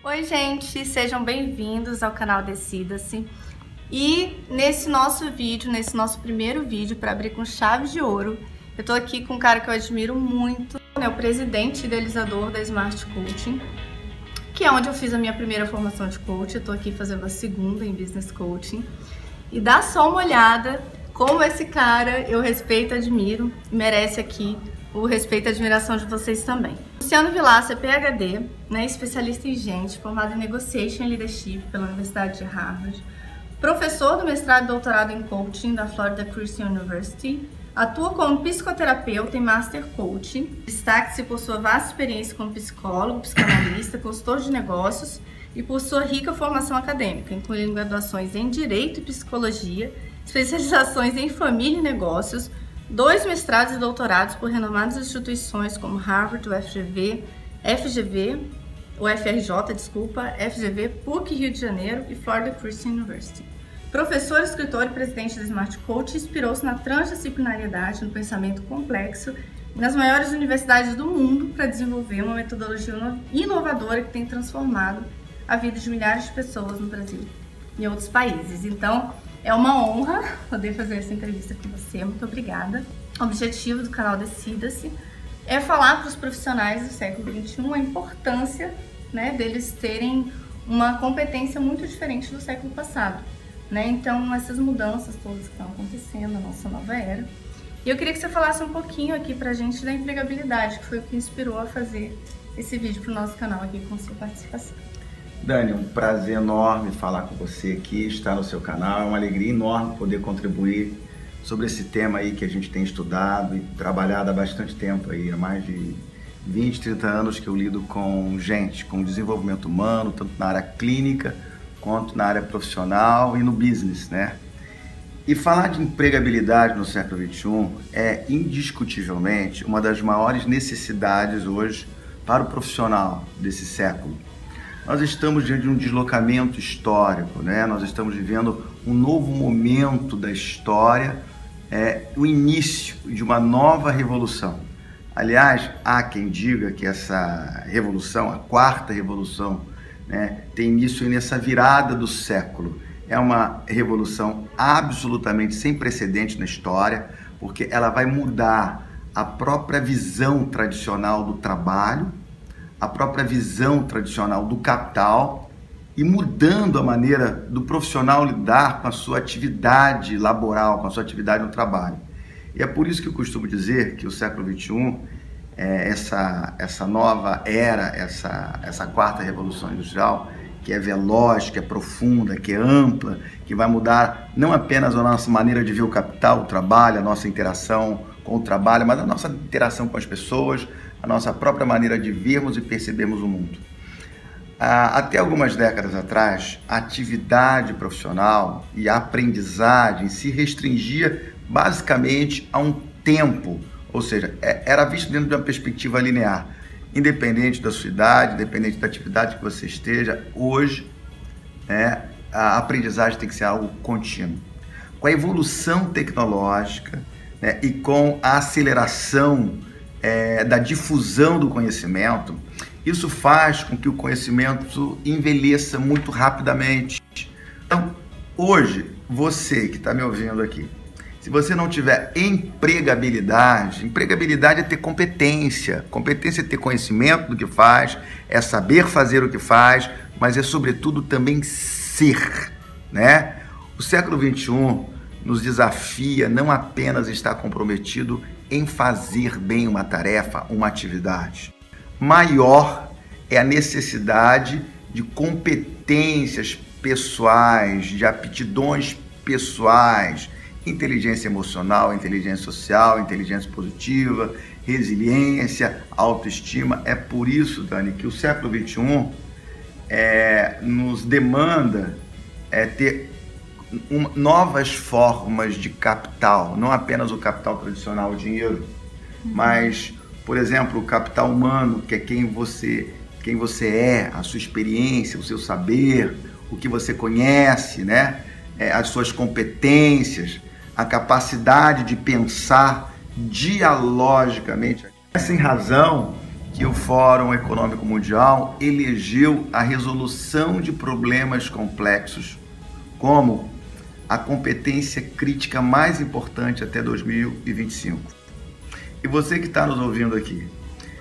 Oi gente, sejam bem-vindos ao canal Decida-se. E nesse nosso vídeo, nesse nosso primeiro vídeo para abrir com chave de ouro, eu tô aqui com um cara que eu admiro muito, né, o presidente e idealizador da Smart Coaching, que é onde eu fiz a minha primeira formação de coach. Eu tô aqui fazendo a segunda em Business Coaching. E dá só uma olhada como esse cara eu respeito e admiro, merece aqui o respeito e admiração de vocês também. Luciano Vilaça é PhD, né, especialista em gente, formado em Negotiation and Leadership pela Universidade de Harvard, professor do mestrado e doutorado em coaching da Florida Christian University, atua como psicoterapeuta e master coach, destaque-se por sua vasta experiência como psicólogo, psicanalista, consultor de negócios e por sua rica formação acadêmica, incluindo graduações em Direito e Psicologia, especializações em Família e Negócios, 2 mestrados e doutorados por renomadas instituições como Harvard, FGV, PUC Rio de Janeiro e Florida Christian University. Professor, escritor e presidente da Smart Coach, inspirou-se na transdisciplinariedade, no pensamento complexo e nas maiores universidades do mundo para desenvolver uma metodologia inovadora que tem transformado a vida de milhares de pessoas no Brasil e em outros países. Então, é uma honra poder fazer essa entrevista com você, muito obrigada. O objetivo do canal Decida-se é falar para os profissionais do século XXI a importância, né, deles terem uma competência muito diferente do século passado, né? Então, essas mudanças todas que estão acontecendo na nossa nova era. E eu queria que você falasse um pouquinho aqui pra gente da empregabilidade, que foi o que inspirou a fazer esse vídeo pro nosso canal aqui com sua participação. Dani, é um prazer enorme falar com você aqui, estar no seu canal. É uma alegria enorme poder contribuir sobre esse tema aí que a gente tem estudado e trabalhado há bastante tempo aí, há mais de 20, 30 anos que eu lido com gente, com desenvolvimento humano, tanto na área clínica quanto na área profissional e no business, né? E falar de empregabilidade no século XXI é indiscutivelmente uma das maiores necessidades hoje para o profissional desse século. Nós estamos diante de um deslocamento histórico, né? Nós estamos vivendo um novo momento da história, o início de uma nova revolução. Aliás, há quem diga que essa revolução, a quarta revolução, né, tem início nessa virada do século. É uma revolução absolutamente sem precedente na história, porque ela vai mudar a própria visão tradicional do trabalho, a própria visão tradicional do capital e mudando a maneira do profissional lidar com a sua atividade laboral, com a sua atividade no trabalho. E é por isso que eu costumo dizer que o século XXI, essa nova era, essa quarta revolução industrial, que é veloz, que é profunda, que é ampla, que vai mudar não apenas a nossa maneira de ver o capital, o trabalho, a nossa interação com o trabalho, mas a nossa interação com as pessoas, a nossa própria maneira de vermos e percebermos o mundo. Até algumas décadas atrás, a atividade profissional e a aprendizagem se restringia basicamente a um tempo, ou seja, era visto dentro de uma perspectiva linear. Independente da sua idade, independente da atividade que você esteja, hoje a aprendizagem tem que ser algo contínuo. Com a evolução tecnológica, né, e com a aceleração da difusão do conhecimento, isso faz com que o conhecimento envelheça muito rapidamente. Então, hoje, você que está me ouvindo aqui, se você não tiver empregabilidade é ter competência. Competência é ter conhecimento do que faz, é saber fazer o que faz, mas é sobretudo também ser, né? O século XXI nos desafia não apenas estar comprometido em fazer bem uma tarefa, uma atividade. Maior é a necessidade de competências pessoais, de aptidões pessoais, inteligência emocional, inteligência social, inteligência positiva, resiliência, autoestima. É por isso, Dani, que o século XXI nos demanda ter novas formas de capital, não apenas o capital tradicional, o dinheiro, mas, por exemplo, o capital humano, que é quem você é, a sua experiência, o seu saber, o que você conhece, né? As suas competências, a capacidade de pensar dialogicamente. É sem razão que o Fórum Econômico Mundial elegeu a resolução de problemas complexos como a competência crítica mais importante até 2025. E você que está nos ouvindo aqui,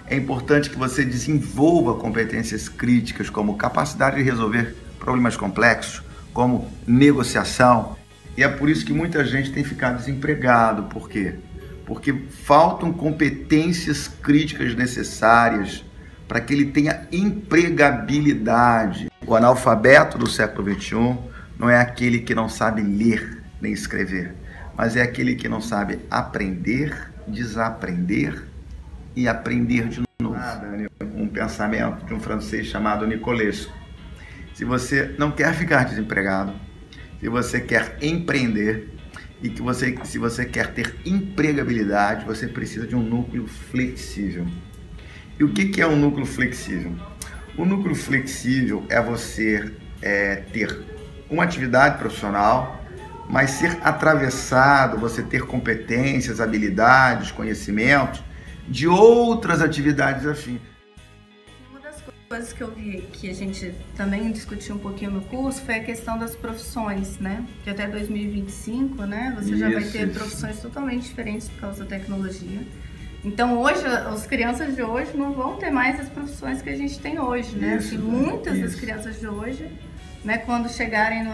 é importante que você desenvolva competências críticas como capacidade de resolver problemas complexos, como negociação. E é por isso que muita gente tem ficado desempregado. Por quê? Porque faltam competências críticas necessárias para que ele tenha empregabilidade. O analfabeto do século XXI não é aquele que não sabe ler nem escrever, mas é aquele que não sabe aprender, desaprender e aprender de novo. Um pensamento de um francês chamado Nicolesco. Se você não quer ficar desempregado, se você quer empreender e se você quer ter empregabilidade, você precisa de um núcleo flexível. E o que é um núcleo flexível? O núcleo flexível é você ter uma atividade profissional, mas ser atravessado, você ter competências, habilidades, conhecimentos de outras atividades afins. Uma das coisas que eu vi que a gente também discutiu um pouquinho no curso foi a questão das profissões, né? Que até 2025, né? Você já vai ter profissões totalmente diferentes por causa da tecnologia. Então hoje, as crianças de hoje não vão ter mais as profissões que a gente tem hoje, né? Assim, muitas das crianças de hoje, né, quando chegarem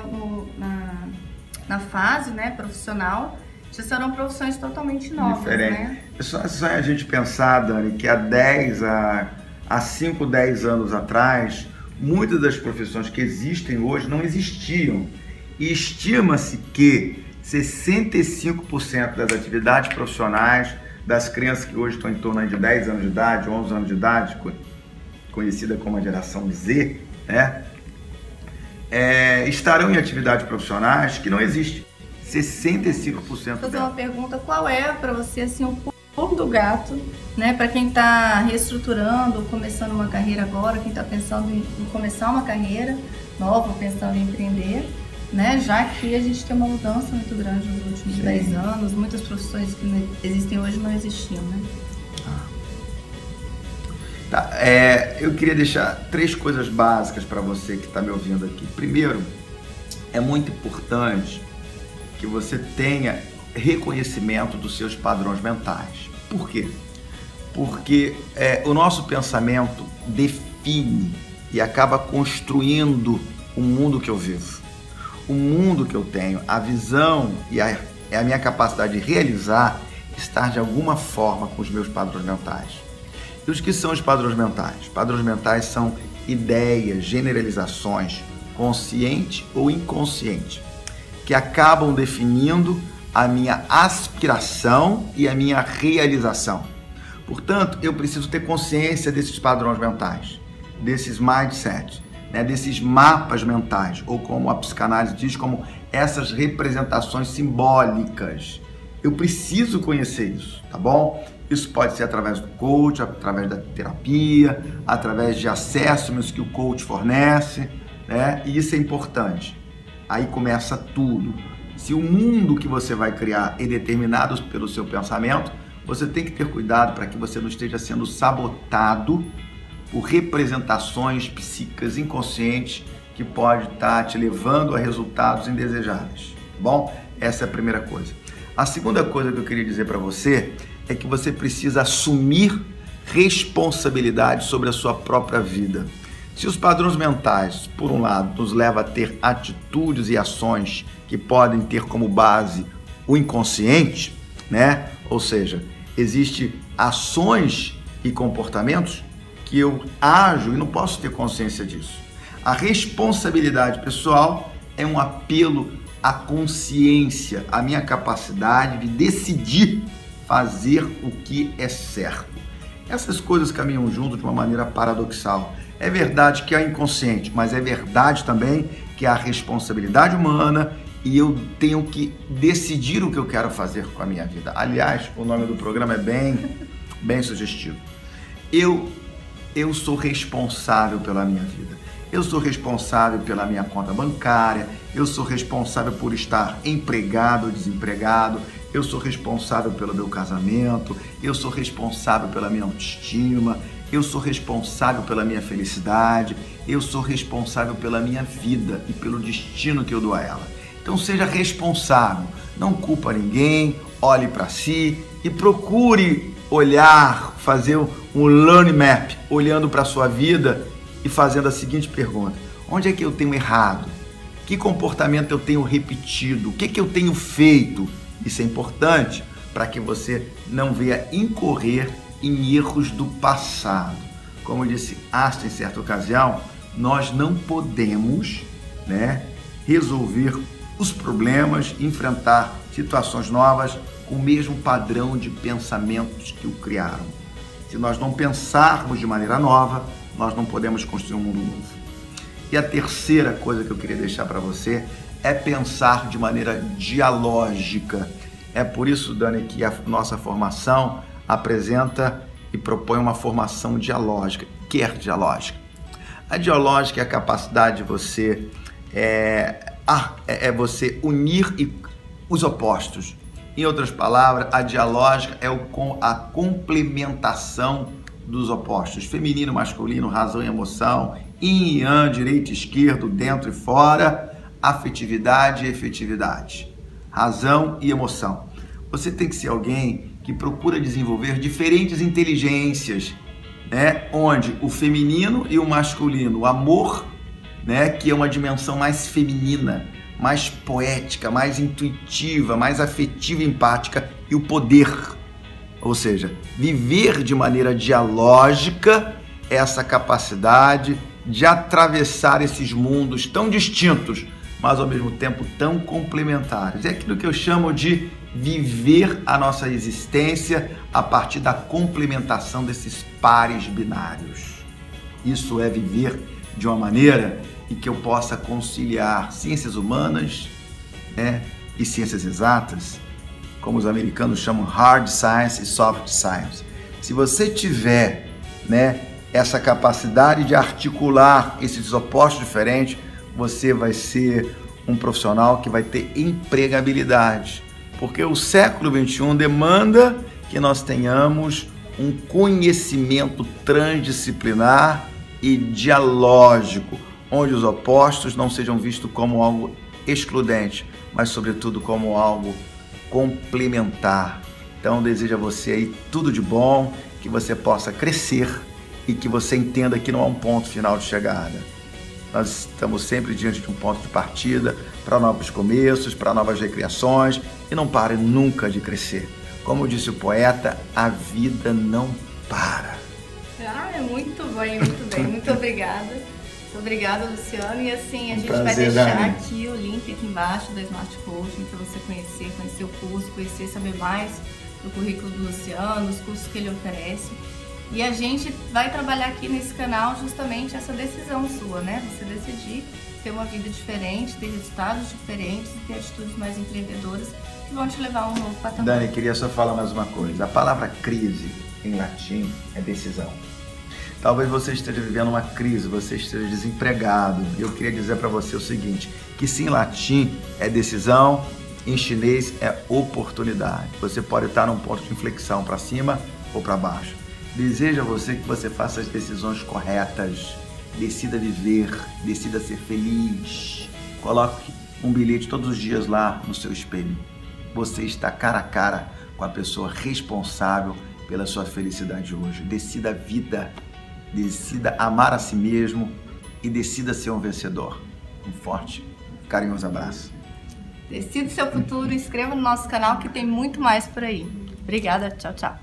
na fase, né, profissional, já serão profissões totalmente novas, diferente, né? É só a gente pensar, Dani, que há 5, 10 anos atrás, muitas das profissões que existem hoje não existiam. E estima-se que 65% das atividades profissionais das crianças que hoje estão em torno de 10 anos de idade, 11 anos de idade, conhecida como a geração Z, né? Estarão em atividades profissionais que não existem. 65%. Vou fazer uma pergunta, qual é para você assim o pulo do gato, né, para quem está reestruturando, começando uma carreira agora, quem está pensando em começar uma carreira nova, pensando em empreender, né, já que a gente tem uma mudança muito grande nos últimos 10 anos, muitas profissões que existem hoje não existiam, né? Tá, eu queria deixar 3 coisas básicas para você que está me ouvindo aqui. Primeiro, é muito importante que você tenha reconhecimento dos seus padrões mentais. Por quê? Porque o nosso pensamento define e acaba construindo o mundo que eu vivo, o mundo que eu tenho, a visão e a minha capacidade de realizar estar de alguma forma com os meus padrões mentais. E os que são os padrões mentais? Padrões mentais são ideias, generalizações, consciente ou inconsciente, que acabam definindo a minha aspiração e a minha realização. Portanto, eu preciso ter consciência desses padrões mentais, desses mindsets, né, desses mapas mentais, ou como a psicanálise diz, como essas representações simbólicas. Eu preciso conhecer isso, tá bom? Isso pode ser através do coach, através da terapia, através de acessos que o coach fornece, né? E isso é importante. Aí começa tudo. Se o mundo que você vai criar é determinado pelo seu pensamento, você tem que ter cuidado para que você não esteja sendo sabotado por representações psíquicas inconscientes que pode estar te levando a resultados indesejáveis. Bom, essa é a primeira coisa. A segunda coisa que eu queria dizer para você é que você precisa assumir responsabilidade sobre a sua própria vida. Se os padrões mentais, por um lado, nos levam a ter atitudes e ações que podem ter como base o inconsciente, né? Ou seja, existem ações e comportamentos que eu ajo e não posso ter consciência disso. A responsabilidade pessoal é um apelo à consciência, à minha capacidade de decidir fazer o que é certo. Essas coisas caminham junto de uma maneira paradoxal. É verdade que é inconsciente, mas é verdade também que há responsabilidade humana e eu tenho que decidir o que eu quero fazer com a minha vida. Aliás, o nome do programa é bem sugestivo. Eu sou responsável pela minha vida. Eu sou responsável pela minha conta bancária. Eu sou responsável por estar empregado ou desempregado. Eu sou responsável pelo meu casamento. Eu sou responsável pela minha autoestima. eu sou responsável pela minha felicidade, eu sou responsável pela minha vida e pelo destino que eu dou a ela. Então seja responsável, não culpa ninguém, olhe para si e procure olhar, fazer um learning map, olhando para a sua vida e fazendo a seguinte pergunta: onde é que eu tenho errado? Que comportamento eu tenho repetido? O que eu tenho feito? Isso é importante para que você não venha incorrer em erros do passado. Como disse Einstein em certa ocasião, nós não podemos, resolver os problemas, enfrentar situações novas com o mesmo padrão de pensamentos que o criaram. Se nós não pensarmos de maneira nova, nós não podemos construir um mundo novo. E a terceira coisa que eu queria deixar para você é pensar de maneira dialógica. É por isso, Dani, que a nossa formação apresenta e propõe uma formação dialógica. O que é dialógica? A dialógica é a capacidade de você você unir os opostos. Em outras palavras, a dialógica é a complementação dos opostos. Feminino, masculino, razão e emoção, yin e yang, direito e esquerdo, dentro e fora, afetividade e efetividade, razão e emoção. Você tem que ser alguém que procura desenvolver diferentes inteligências, onde o feminino e o masculino, o amor, que é uma dimensão mais feminina, mais poética, mais intuitiva, mais afetiva e empática, e o poder, ou seja, viver de maneira dialógica, essa capacidade de atravessar esses mundos tão distintos, mas ao mesmo tempo tão complementares. É aquilo que eu chamo de viver a nossa existência a partir da complementação desses pares binários. Isso é viver de uma maneira em que eu possa conciliar ciências humanas, e ciências exatas, como os americanos chamam hard science e soft science. Se você tiver, essa capacidade de articular esses opostos diferentes, você vai ser um profissional que vai ter empregabilidade, porque o século XXI demanda que nós tenhamos um conhecimento transdisciplinar e dialógico, onde os opostos não sejam vistos como algo excludente, mas sobretudo como algo complementar. Então desejo a você aí tudo de bom, que você possa crescer e que você entenda que não há um ponto final de chegada. Nós estamos sempre diante de um ponto de partida para novos começos, para novas recriações, e não pare nunca de crescer. Como disse o poeta, a vida não para. Muito bem, muito bem. Muito obrigada. Muito obrigada, Luciano. E assim, a gente vai prazer, deixar Dani. aqui o link aqui embaixo da Smart Coaching para você conhecer o curso, saber mais do currículo do Luciano, os cursos que ele oferece. E a gente vai trabalhar aqui nesse canal justamente essa decisão sua, Você decidir ter uma vida diferente, ter resultados diferentes e ter atitudes mais empreendedoras que vão te levar a um novo patamar. Dani, queria só falar mais uma coisa. A palavra crise em latim é decisão. Talvez você esteja vivendo uma crise, você esteja desempregado. E eu queria dizer para você o seguinte, que se em latim é decisão, em chinês é oportunidade. Você pode estar num ponto de inflexão para cima ou para baixo. Desejo a você que você faça as decisões corretas, decida viver, decida ser feliz. Coloque um bilhete todos os dias lá no seu espelho. Você está cara a cara com a pessoa responsável pela sua felicidade hoje. Decida a vida, decida amar a si mesmo e decida ser um vencedor. Um forte, carinhoso abraço. Decida o seu futuro, inscreva no nosso canal que tem muito mais por aí. Obrigada, tchau, tchau.